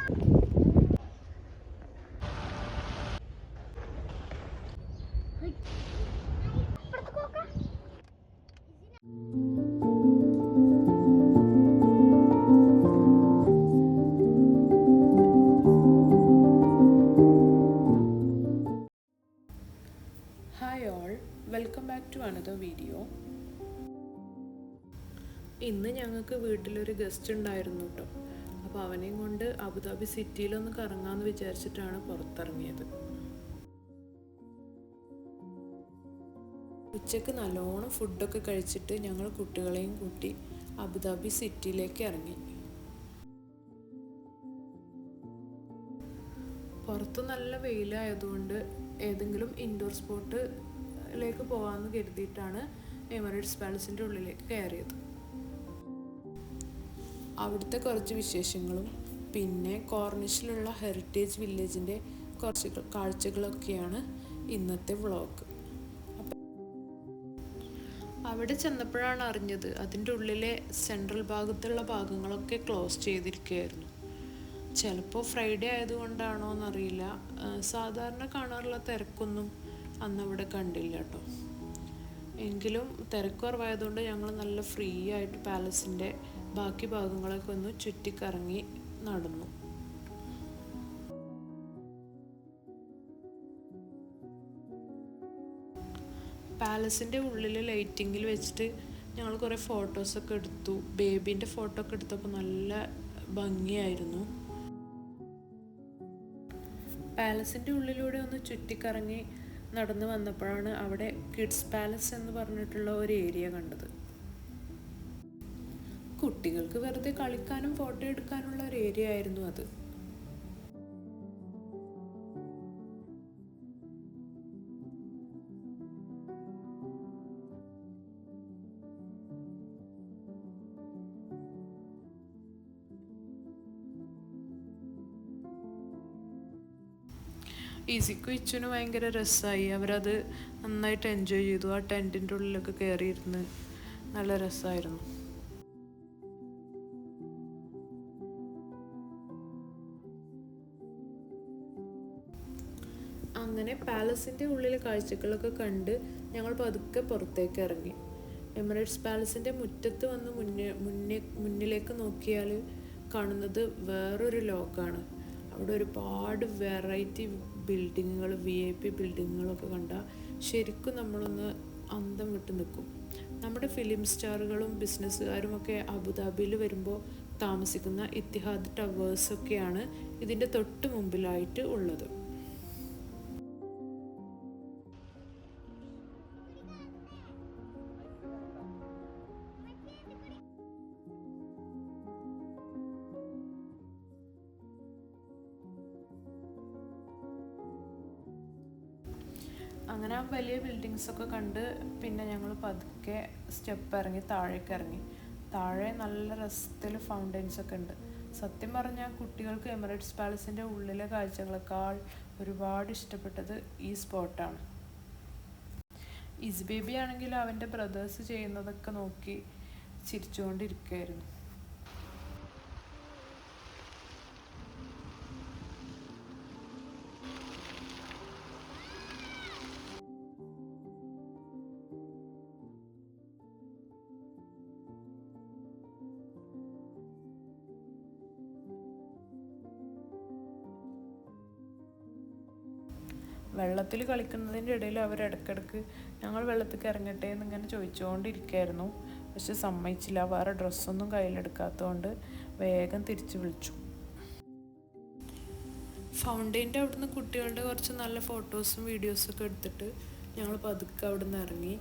Hi all, welcome back to another video. ഇന്ന് ഞങ്ങൾക്ക് വീട്ടിലൊരു ഗസ്റ്റ് ഉണ്ടായിരുന്നു കേട്ടോ. അപ്പോൾ അവനെയും കൊണ്ട് അബുദാബി സിറ്റിയിലൊന്ന് കറങ്ങാമെന്ന് വിചാരിച്ചിട്ടാണ് പുറത്തിറങ്ങിയത്. ഉച്ചക്ക് നല്ലോണം ഫുഡൊക്കെ കഴിച്ചിട്ട് ഞങ്ങൾ കുട്ടികളെയും കൂട്ടി അബുദാബി സിറ്റിയിലേക്ക് ഇറങ്ങി. പുറത്ത് നല്ല വെയിലായതുകൊണ്ട് ഏതെങ്കിലും ഇൻഡോർ സ്പോട്ടിലേക്ക് പോകാമെന്ന് കരുതിയിട്ടാണ് എമിറേറ്റ്സ് പാലസിൻ്റെ ഉള്ളിലേക്ക് കയറിയത്. അവിടുത്തെ കുറച്ച് വിശേഷങ്ങളും പിന്നെ കോർണിഷിലുള്ള ഹെറിറ്റേജ് വില്ലേജിൻ്റെ കുറച്ച് കാഴ്ചകളൊക്കെയാണ് ഇന്നത്തെ വ്ളോഗ്. അവിടെ ചെന്നപ്പോഴാണ് അറിഞ്ഞത് അതിൻ്റെ ഉള്ളിലെ സെൻട്രൽ ഭാഗത്തുള്ള ഭാഗങ്ങളൊക്കെ ക്ലോസ് ചെയ്തിരിക്കുകയായിരുന്നു. ചിലപ്പോൾ ഫ്രൈഡേ ആയതുകൊണ്ടാണോ എന്നറിയില്ല, സാധാരണ കാണാറുള്ള തിരക്കൊന്നും അന്നവിടെ കണ്ടില്ല കേട്ടോ. എങ്കിലും തിരക്ക് കുറവായതുകൊണ്ട് ഞങ്ങൾ നല്ല ഫ്രീ ആയിട്ട് പാലസിൻ്റെ ബാക്കി ഭാഗങ്ങളൊക്കെ ഒന്ന് ചുറ്റിക്കറങ്ങി നടന്നു. പാലസിൻ്റെ ഉള്ളിൽ ലൈറ്റിങ്ങിൽ വെച്ചിട്ട് ഞങ്ങൾ കുറേ ഫോട്ടോസൊക്കെ എടുത്തു. ബേബീൻ്റെ ഫോട്ടോ ഒക്കെ എടുത്തപ്പോൾ നല്ല ഭംഗിയായിരുന്നു. പാലസിൻ്റെ ഉള്ളിലൂടെ ഒന്ന് ചുറ്റിക്കറങ്ങി നടന്നു വന്നപ്പോഴാണ് അവിടെ കിഡ്സ് പാലസ് എന്ന് പറഞ്ഞിട്ടുള്ള ഒരു ഏരിയ കണ്ടത്. കുട്ടികൾക്ക് വെറുതെ കളിക്കാനും ഫോട്ടോ എടുക്കാനുള്ള ഒരു ഏരിയ ആയിരുന്നു അത്. ഈസിക്കും ഇച്ചുനും ഭയങ്കര രസമായി. അവരത് നന്നായിട്ട് എൻജോയ് ചെയ്തു. ആ ടെൻറ്റിൻ്റെ ഉള്ളിലൊക്കെ കയറിയിരുന്ന് നല്ല രസമായിരുന്നു. അങ്ങനെ പാലസിൻ്റെ ഉള്ളിലെ കാഴ്ചകളൊക്കെ കണ്ട് ഞങ്ങൾ പതുക്കെ പുറത്തേക്ക് ഇറങ്ങി. എമിറേറ്റ്സ് പാലസിൻ്റെ മുറ്റത്ത് വന്ന് മുന്നിലേക്ക് നോക്കിയാൽ കാണുന്നത് വേറൊരു ലോകമാണ്. അവിടെ ഒരുപാട് വെറൈറ്റി ബിൽഡിങ്ങുകൾ, VIP ബിൽഡിങ്ങുകളൊക്കെ കണ്ടാൽ ശരിക്കും നമ്മളൊന്ന് അന്തം വിട്ട് നിൽക്കും. നമ്മുടെ ഫിലിം സ്റ്റാറുകളും ബിസിനസ്സുകാരും ഒക്കെ അബുദാബിയിൽ വരുമ്പോൾ താമസിക്കുന്ന ഇത്തിഹാദ് ടവേഴ്സൊക്കെയാണ് ഇതിൻ്റെ തൊട്ട് മുമ്പിലായിട്ട് ഉള്ളത്. അങ്ങനെ ആ വലിയ ബിൽഡിങ്സൊക്കെ കണ്ട് പിന്നെ ഞങ്ങൾ പതുക്കെ സ്റ്റെപ്പ് ഇറങ്ങി താഴേക്ക് ഇറങ്ങി. താഴെ നല്ല രസത്തിൽ ഫൗണ്ടൈൻസൊക്കെ ഉണ്ട്. സത്യം പറഞ്ഞാൽ കുട്ടികൾക്ക് എമിറേറ്റ്സ് പാലസിൻ്റെ ഉള്ളിലെ കാഴ്ചകളെക്കാൾ ഒരുപാട് ഇഷ്ടപ്പെട്ടത് ഈ സ്പോട്ടാണ്. ഇസ് ബേബി ആണെങ്കിൽ അവൻ്റെ ബ്രദേഴ്സ് ചെയ്യുന്നതൊക്കെ നോക്കി ചിരിച്ചുകൊണ്ടിരിക്കുകയായിരുന്നു. വെള്ളത്തിൽ കളിക്കുന്നതിൻ്റെ ഇടയിൽ അവരിടയ്ക്കിടയ്ക്ക് ഞങ്ങൾ വെള്ളത്തിൽ ഇറങ്ങട്ടെ എന്നിങ്ങനെ ചോദിച്ചുകൊണ്ടിരിക്കുകയായിരുന്നു. പക്ഷെ സമ്മതിച്ചില്ല. വേറെ ഡ്രസ്സൊന്നും കയ്യിലെടുക്കാത്തതുകൊണ്ട് വേഗം തിരിച്ചു വിളിച്ചു. ഫൗണ്ടെയിൻ്റെ അവിടുന്ന് കുട്ടികളുടെ കുറച്ച് നല്ല ഫോട്ടോസും വീഡിയോസൊക്കെ എടുത്തിട്ട് ഞങ്ങൾ പതുക്കെ അവിടെ നിന്ന് ഇറങ്ങി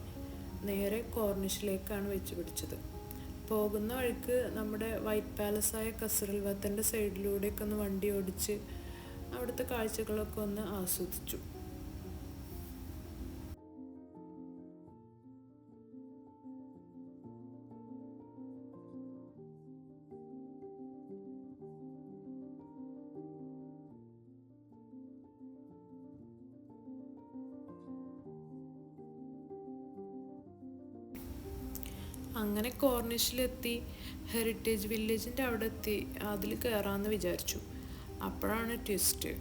നേരെ കോർണിഷിലേക്കാണ് വെച്ച് പിടിച്ചത്. പോകുന്ന വഴിക്ക് നമ്മുടെ വൈറ്റ് പാലസായ കസറൽ വത്തൻ്റെ സൈഡിലൂടെയൊക്കെ ഒന്ന് വണ്ടി ഓടിച്ച് അവിടുത്തെ കാഴ്ചകളൊക്കെ ഒന്ന് ആസ്വദിച്ചു. അങ്ങനെ കോർണിഷിലെത്തി ഹെറിറ്റേജ് വില്ലേജിൻ്റെ അവിടെ എത്തി അതിൽ കയറാമെന്ന് വിചാരിച്ചു. അപ്പോഴാണ് ട്വിസ്റ്റ്.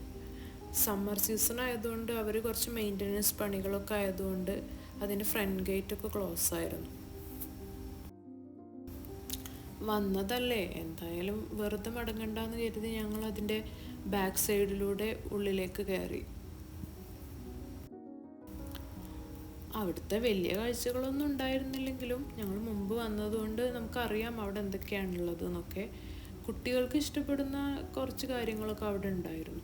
സമ്മർ സീസൺ ആയതുകൊണ്ട് അവർ കുറച്ച് മെയിൻ്റനൻസ് പണികളൊക്കെ ആയതുകൊണ്ട് അതിൻ്റെ ഫ്രണ്ട് ഗേറ്റൊക്കെ ക്ലോസ് ആയിരുന്നു. വന്നതല്ലേ, എന്തായാലും വെറുതെ മടങ്ങണ്ടെന്ന് കരുതി ഞങ്ങൾ അതിൻ്റെ ബാക്ക് സൈഡിലൂടെ ഉള്ളിലേക്ക് കയറി. അവിടുത്തെ വലിയ കാഴ്ചകളൊന്നും ഉണ്ടായിരുന്നില്ലെങ്കിലും ഞങ്ങൾ മുമ്പ് വന്നതുകൊണ്ട് നമുക്കറിയാം അവിടെ എന്തൊക്കെയാണുള്ളത് എന്നൊക്കെ. കുട്ടികൾക്ക് ഇഷ്ടപ്പെടുന്ന കുറച്ച് കാര്യങ്ങളൊക്കെ അവിടെ ഉണ്ടായിരുന്നു.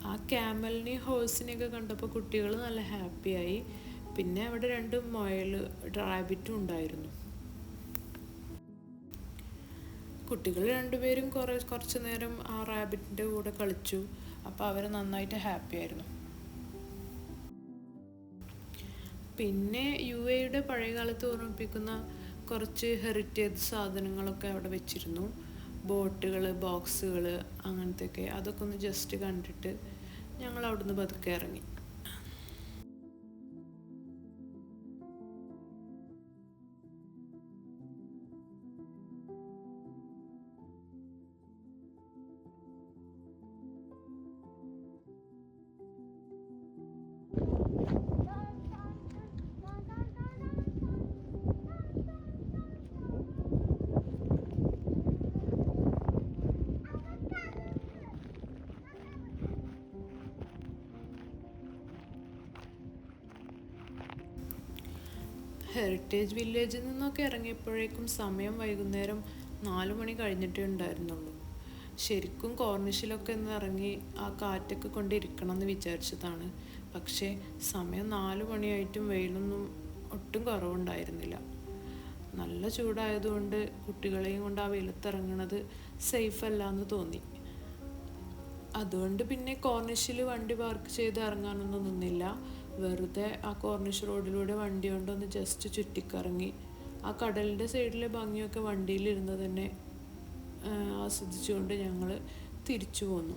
ആ ക്യാമലിനെയും ഹോഴ്സിനെയൊക്കെ കണ്ടപ്പോൾ കുട്ടികൾ നല്ല ഹാപ്പിയായി. പിന്നെ അവിടെ 2 മുയൽ റാബിറ്റും ഉണ്ടായിരുന്നു. കുട്ടികൾ 2 പേരും കുറച്ച് നേരം ആ റാബിറ്റിൻ്റെ കൂടെ കളിച്ചു. അപ്പോൾ അവർ നന്നായിട്ട് ഹാപ്പി ആയിരുന്നു. പിന്നെ UAEയുടെ പഴയ കാലത്ത് ഓർമ്മിപ്പിക്കുന്ന കുറച്ച് ഹെറിറ്റേജ് സാധനങ്ങളൊക്കെ അവിടെ വെച്ചിരുന്നു. ബോട്ടുകൾ, ബോക്സുകൾ, അങ്ങനത്തെയൊക്കെ. അതൊക്കെ ഒന്ന് ജസ്റ്റ് കണ്ടിട്ട് ഞങ്ങൾ അവിടുന്ന് പതുക്കെ ഇറങ്ങി. ഹെറിറ്റേജ് വില്ലേജിൽ നിന്നൊക്കെ ഇറങ്ങിയപ്പോഴേക്കും സമയം വൈകുന്നേരം 4 മണി കഴിഞ്ഞിട്ടേ ഉണ്ടായിരുന്നുള്ളൂ. ശരിക്കും കോർണിഷിലൊക്കെ ഒന്ന് ഇറങ്ങി ആ കാറ്റൊക്കെ കൊണ്ടിരിക്കണം എന്ന് വിചാരിച്ചതാണ്. പക്ഷേ സമയം 4 മണിയായിട്ടും വെയിലൊന്നും ഒട്ടും കുറവുണ്ടായിരുന്നില്ല. നല്ല ചൂടായതുകൊണ്ട് കുട്ടികളെയും കൊണ്ട് ആ വെയിലത്തിറങ്ങണത് സേഫ് അല്ല എന്ന് തോന്നി. അതുകൊണ്ട് പിന്നെ കോർണിഷിൽ വണ്ടി പാർക്ക് ചെയ്ത് ഇറങ്ങാനൊന്നും നിന്നില്ല. വെറുതെ ആ കോർണിഷ് റോഡിലൂടെ വണ്ടി കൊണ്ടൊന്ന് ജസ്റ്റ് ചുറ്റിക്കറങ്ങി ആ കടലിൻ്റെ സൈഡിലെ ഭംഗിയൊക്കെ വണ്ടിയിലിരുന്ന് തന്നെ ആസ്വദിച്ചുകൊണ്ട് ഞങ്ങൾ തിരിച്ചു പോന്നു.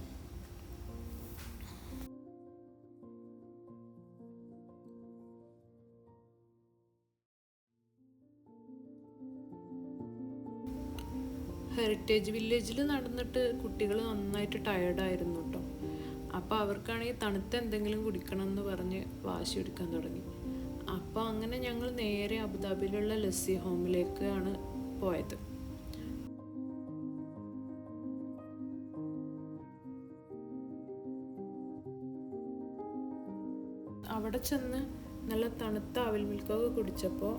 ഹെറിറ്റേജ് വില്ലേജിൽ നടന്നിട്ട് കുട്ടികൾ നന്നായിട്ട് ടയേർഡായിരുന്നു കേട്ടോ. അപ്പോൾ അവർക്കാണെങ്കിൽ തണുത്ത എന്തെങ്കിലും കുടിക്കണം എന്ന് പറഞ്ഞ് വാശി പിടിക്കാൻ തുടങ്ങി. അപ്പോൾ അങ്ങനെ ഞങ്ങൾ നേരെ അബുദാബിയിലുള്ള ലസ്സി ഹോമിലേക്കാണ് പോയത്. അവിടെ ചെന്ന് നല്ല തണുത്ത അവിൽ മിൽക്കൊക്കെ കുടിച്ചപ്പോൾ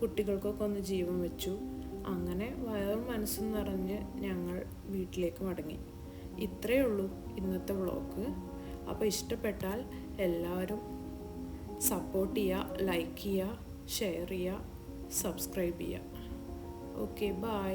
കുട്ടികൾക്കൊക്കെ ഒന്ന് ജീവൻ വെച്ചു. അങ്ങനെ വയറും മനസ്സും നിറഞ്ഞ് ഞങ്ങൾ വീട്ടിലേക്ക് മടങ്ങി. ഇത്രയേ ഉള്ളൂ ഇന്നത്തെ വ്ളോഗ്. അപ്പോൾ ഇഷ്ടപ്പെട്ടാൽ എല്ലാവരും സപ്പോർട്ട് ചെയ്യുക, ലൈക്ക് ചെയ്യുക, ഷെയർ ചെയ്യുക, സബ്സ്ക്രൈബ് ചെയ്യുക. Okay, by.